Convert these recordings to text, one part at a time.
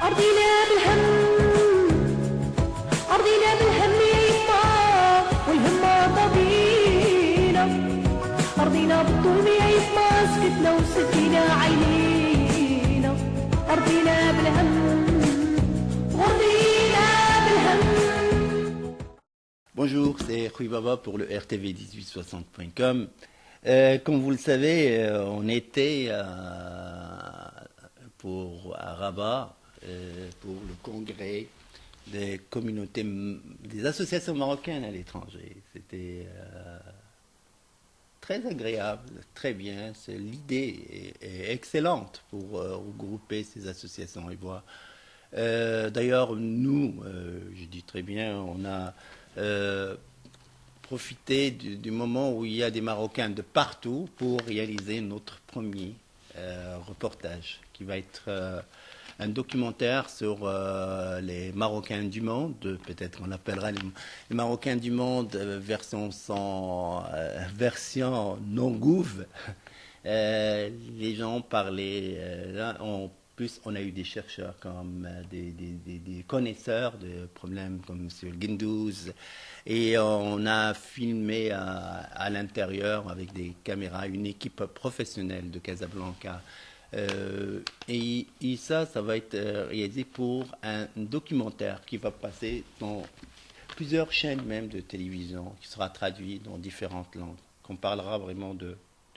أرضينا بالهم أرضينا بالهم يا يما والهمة طبينا أرضينا بالظلم يا يما سكتنا وسكينا عينينا أرضينا بالهم أرضينا بالهم. Bonjour, c'est Rui Baba pour le RTV1860.com. Comme vous le savez, on était à Rabat pour le congrès des communautés, des associations marocaines à l'étranger. C'était très agréable, très bien. L'idée est excellente pour regrouper ces associations et voir. D'ailleurs, nous, je dis très bien, on a profité du moment où il y a des Marocains de partout pour réaliser notre premier reportage qui va être un documentaire sur les Marocains du monde, peut-être qu'on appellera les Marocains du monde version non gouv. Les gens parlaient, en plus on a eu des chercheurs comme des connaisseurs de problèmes comme M. Guindouz, et on a filmé à l'intérieur avec des caméras une équipe professionnelle de Casablanca. Et ça va être réalisé pour un documentaire qui va passer dans plusieurs chaînes même de télévision, qui sera traduit dans différentes langues, qu'on parlera vraiment des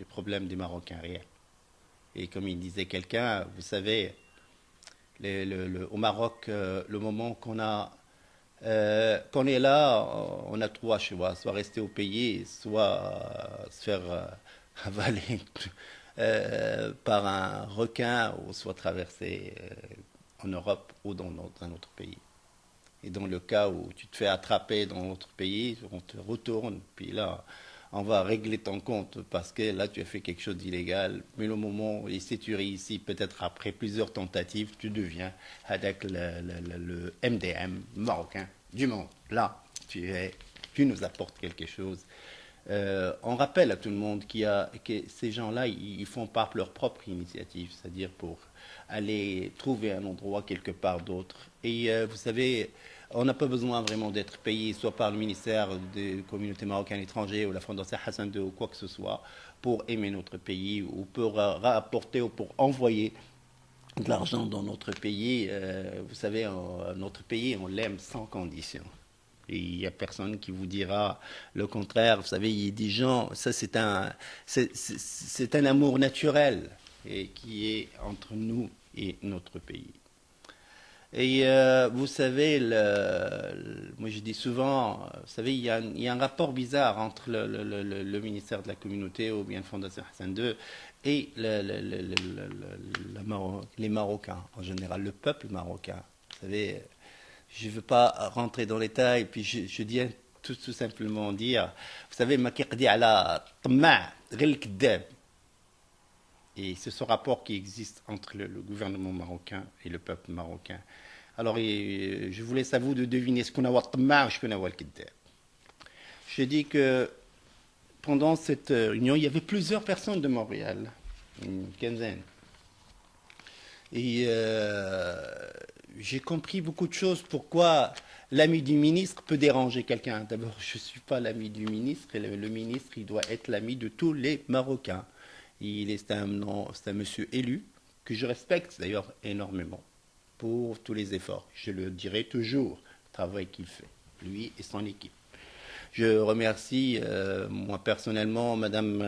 problèmes des Marocains réels. Et comme il disait quelqu'un, vous savez, au Maroc, le moment qu'on est là, on a trois choix, soit rester au pays, soit se faire avaler par un requin, ou soit traverser en Europe ou dans un autre pays. Et dans le cas où tu te fais attraper dans l'autre pays, on te retourne, puis là, on va régler ton compte parce que là, tu as fait quelque chose d'illégal. Mais le moment où si tu réussis, peut-être après plusieurs tentatives, tu deviens avec le MDM marocain du monde. Là, tu nous apportes quelque chose. On rappelle à tout le monde que ces gens-là, ils font par leur propre initiative, c'est-à-dire pour aller trouver un endroit quelque part d'autre. Et vous savez, on n'a pas besoin vraiment d'être payé, soit par le ministère des communautés marocaines étrangères ou la Fondation Hassan II ou quoi que ce soit, pour aimer notre pays ou pour rapporter ou pour envoyer de l'argent dans notre pays. Vous savez, notre pays, on l'aime sans condition. Et il n'y a personne qui vous dira le contraire. Vous savez, il y a des gens, ça c'est un amour naturel et qui est entre nous et notre pays. Et vous savez, moi je dis souvent, vous savez, il y a un rapport bizarre entre le ministère de la Communauté ou bien Fondation Hassan II et les Marocains en général, le peuple marocain. Vous savez, je ne veux pas rentrer dans les détails, puis je dis tout simplement dire, vous savez, ma kiqdi ala tamma' ghir al-kiddab. Et c'est ce rapport qui existe entre le gouvernement marocain et le peuple marocain. Alors, je vous laisse à vous de deviner ce qu'on a wa tamma' ou ce qu'on a wa al-kiddab. Je dis que pendant cette réunion, il y avait plusieurs personnes de Montréal, une quinzaine. Et j'ai compris beaucoup de choses. Pourquoi l'ami du ministre peut déranger quelqu'un? D'abord, je ne suis pas l'ami du ministre. Et le ministre, il doit être l'ami de tous les Marocains. C'est un monsieur élu, que je respecte d'ailleurs énormément pour tous les efforts. Je le dirai toujours, le travail qu'il fait, lui et son équipe. Je remercie, moi personnellement, Madame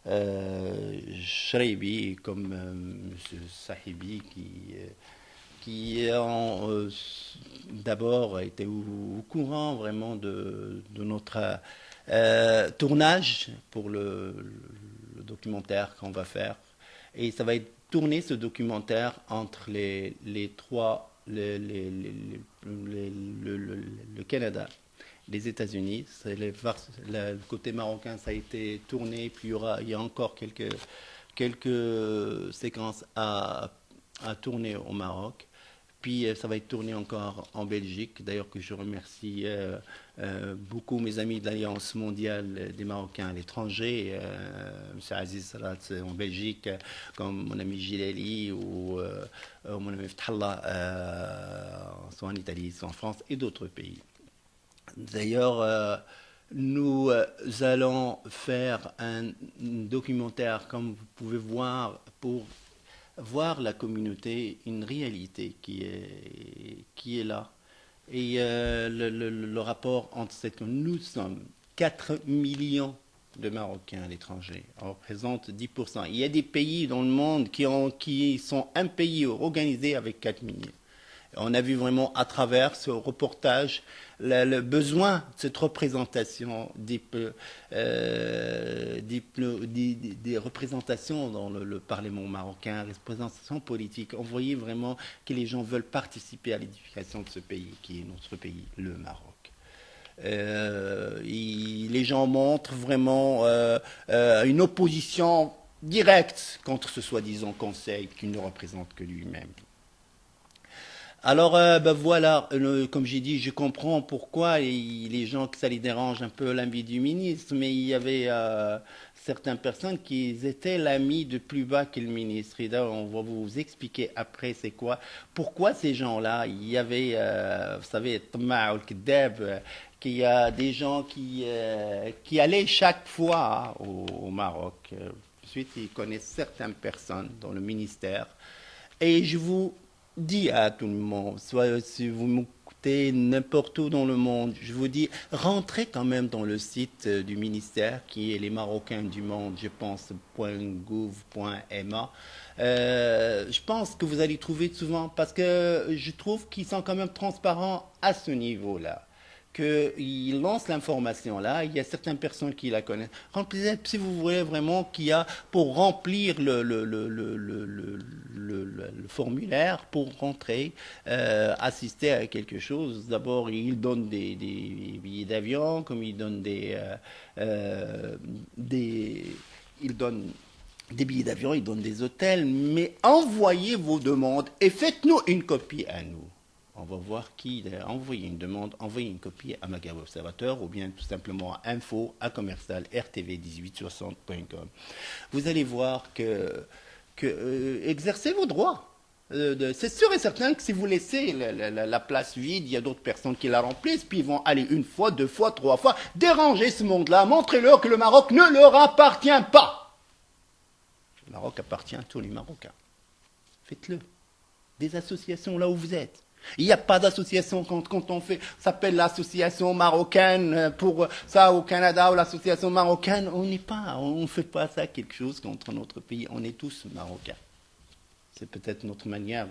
Chreibi, comme Monsieur Sahibi, qui ont d'abord été au courant vraiment de notre tournage pour le documentaire qu'on va faire. Et ça va être tourné, ce documentaire, entre le Canada, les États-Unis. Le côté marocain, ça a été tourné, puis il y a encore quelques séquences à tourner au Maroc. Puis ça va être tourné encore en Belgique. D'ailleurs que je remercie beaucoup mes amis de l'Alliance mondiale des Marocains à l'étranger, M. Aziz Sarat en Belgique, comme mon ami Gilali ou mon ami Ftallah, soit en Italie, soit en France et d'autres pays. D'ailleurs, nous allons faire un documentaire, comme vous pouvez voir, pour voir la communauté, une réalité qui est là. Et le rapport entre cette... Nous sommes 4 millions de Marocains à l'étranger. On représente 10%. Il y a des pays dans le monde qui sont un pays organisé avec 4 millions. On a vu vraiment à travers ce reportage le besoin de cette représentation des représentations dans le Parlement marocain, représentations politiques. On voyait vraiment que les gens veulent participer à l'édification de ce pays, qui est notre pays, le Maroc. Les gens montrent vraiment une opposition directe contre ce soi-disant conseil qui ne représente que lui-même. Alors, voilà, comme j'ai dit, je comprends pourquoi les gens, que ça les dérange un peu l'ami du ministre, mais il y avait certaines personnes qui étaient l'ami de plus bas que le ministre. Et là, on va vous expliquer après c'est quoi. Pourquoi ces gens-là, il y avait, vous savez, Tma ou Kedeb, qu'il y a des gens qui allaient chaque fois au Maroc. Ensuite, ils connaissent certaines personnes dans le ministère. Et je vous dis à tout le monde, soit si vous m'écoutez n'importe où dans le monde, je vous dis, rentrez quand même dans le site du ministère qui est les Marocains du monde, je pense, .gouv.ma. Je pense que vous allez trouver souvent, parce que je trouve qu'ils sont quand même transparents à ce niveau-là. Qu'ils lancent l'information là, il y a certaines personnes qui la connaissent. Remplissez, si vous voulez vraiment qu'il y a pour remplir le formulaire, pour rentrer, assister à quelque chose. D'abord, ils donnent des billets d'avion, comme ils donnent ils donnent des billets d'avion, ils donnent des hôtels, mais envoyez vos demandes et faites-nous une copie à nous. On va voir qui a envoyé une demande, envoyez une copie à Maghreb Observateur ou bien tout simplement à info@rtv1860.com. Vous allez voir que exercez vos droits. C'est sûr et certain que si vous laissez la place vide, il y a d'autres personnes qui la remplissent, puis ils vont aller une fois, deux fois, trois fois, déranger ce monde-là, montrez-leur que le Maroc ne leur appartient pas. Le Maroc appartient à tous les Marocains. Faites-le. Des associations là où vous êtes. Il n'y a pas d'association quand on fait, ça s'appelle l'association marocaine pour ça au Canada ou l'association marocaine. On ne fait pas ça quelque chose contre notre pays. On est tous marocains. C'est peut-être notre manière.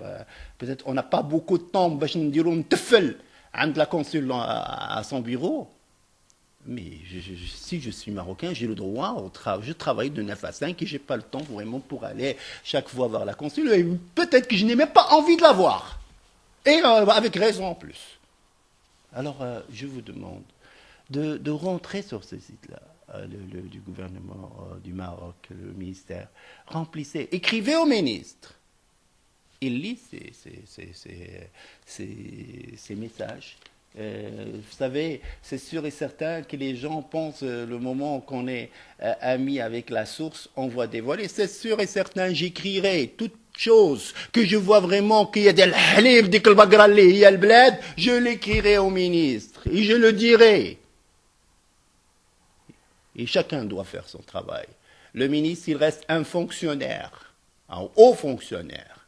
Peut-être on n'a pas beaucoup de temps. باش نديرو نتفل عند la consul à son bureau. Mais si je suis marocain, j'ai le droit je travaille de 9 à 5 et je n'ai pas le temps vraiment pour aller chaque fois voir la consul. Et peut-être que je n'ai même pas envie de la voir. Et avec raison en plus. Alors, je vous demande de rentrer sur ce site-là, du gouvernement du Maroc, le ministère. Remplissez, écrivez au ministre. Il lit ces messages. Vous savez, c'est sûr et certain que les gens pensent le moment qu'on est amis avec la source, on va dévoiler. C'est sûr et certain, j'écrirai toute chose que je vois vraiment qu'il y a des halib, dik al-bagra li hiya al-blad, je l'écrirai au ministre et je le dirai. Et chacun doit faire son travail. Le ministre, il reste un fonctionnaire, un haut fonctionnaire.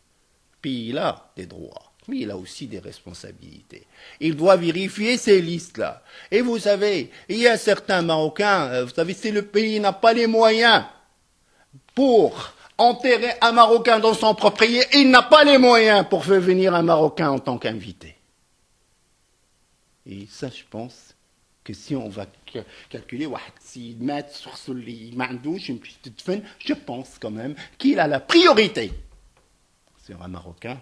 Puis il a des droits, mais il a aussi des responsabilités. Il doit vérifier ces listes-là. Et vous savez, il y a certains Marocains, vous savez, si le pays n'a pas les moyens pour enterrer un Marocain dans son propre pays, il n'a pas les moyens pour faire venir un Marocain en tant qu'invité. Et ça, je pense que si on va calculer, je pense quand même qu'il a la priorité sur un Marocain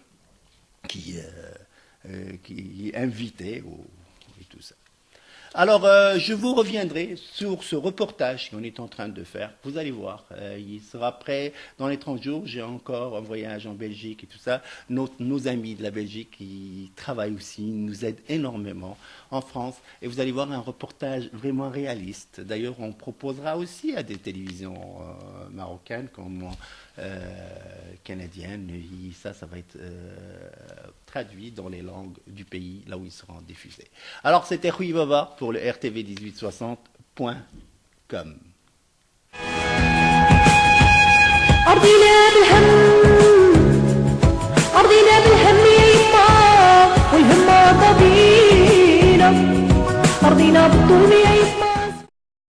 qui est invité et tout ça. Alors, je vous reviendrai sur ce reportage qu'on est en train de faire. Vous allez voir, il sera prêt dans les 30 jours. J'ai encore un voyage en Belgique et tout ça. Nos amis de la Belgique qui travaillent aussi, nous aident énormément en France. Et vous allez voir un reportage vraiment réaliste. D'ailleurs, on proposera aussi à des télévisions marocaines comme canadiennes. Et ça va être traduit dans les langues du pays, là où ils seront diffusés. Alors, c'était Rui Baba pour le rtv1860.com. أرضينا بالهم أرضينا بالهم يا يما والهم طبينا أرضينا بالظلم